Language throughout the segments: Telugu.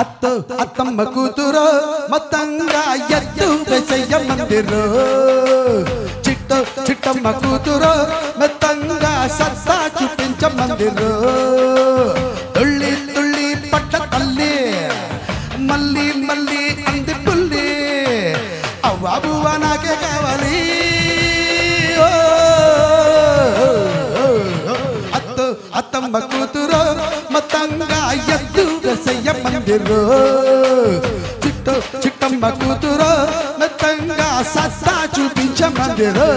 అత్త అత్తమ్మ కూతురు మొత్తంగా ఎత్తు వేసయ్య మందిరు చిట్ట చిట్టమ్మ కూతురు మొత్తంగా సత్తా చూపించ మందిరు తుళ్ళి తుళ్ళి పట్ట తల్లి మళ్ళీ మళ్ళీ అంది పుల్లి అవ్వాబువ్వ నాకే కావాలి అత్త అత్తమ్మ కూతురు మొత్తంగా ఎత్తు వేసయ్య మందిరు చిట్ట చిట్టమ్మ కూతురు మొత్తంగా సత్తా చూపించ మందిరు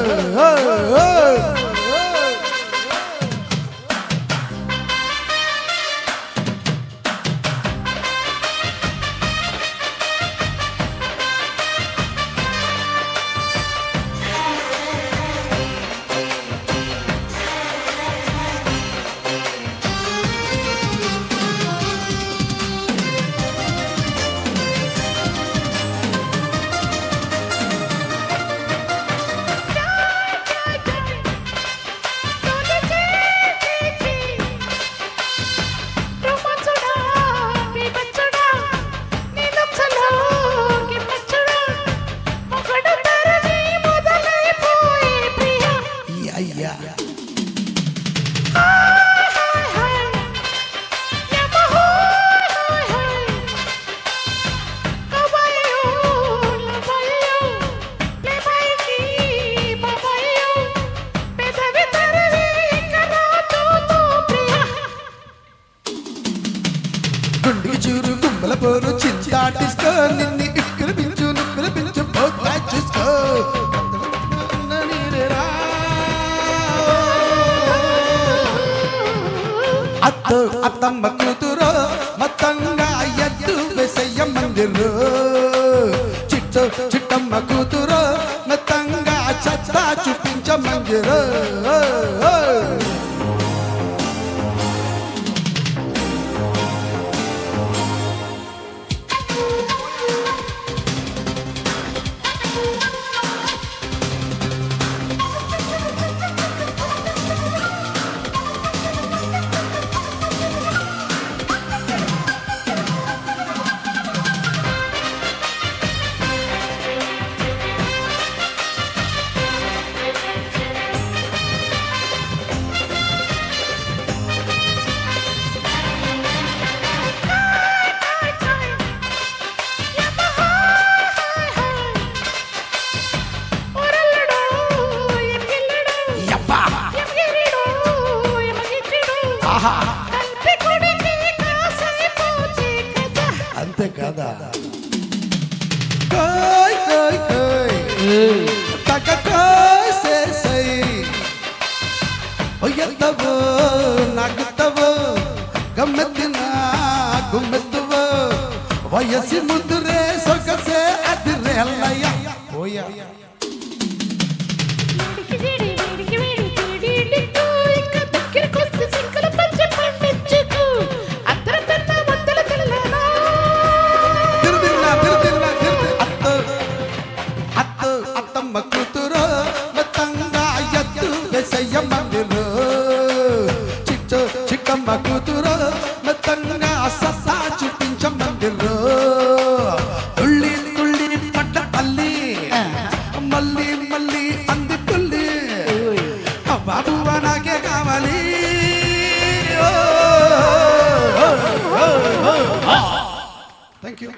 చూరు గుమ్మల పోరు చించాటిస్కో నిన్ను ఇక్కడ పిలుచు నువ్వు పిలుచు పోతా చూసుకో అత్త అత్తమ్మ కూతురు మొత్తంగా ఎత్తు వేసయ్య మందిరు చిట్ట చిట్టమ్మ కూతురు మొత్తంగా చత్తా చూపించ మందిరు అంతే కదా కోయ్ కోయ్ కోయ్ తక కోయ్ సై ఒయ్యతవో నాగుతవో గమ్మెత్తిన గుమ్మెత్తువో వయసి ముద్దురే సొగసే అదిరే అల్లయ్య ఓయ్య అత్తమ్మ కూతురు మొత్తంగా ఎత్తు వేసయ్య మందిరు చిట్ట చిట్టమ్మ కూతురు మొత్తంగా సత్తా చూపించ మందిరు తుళ్ళి తుళ్ళి పట్ట తల్లి మళ్ళీ మళ్ళీ అంది పుల్లి బాబువ్వ నాకే కావాలి థ్యాంక్ యూ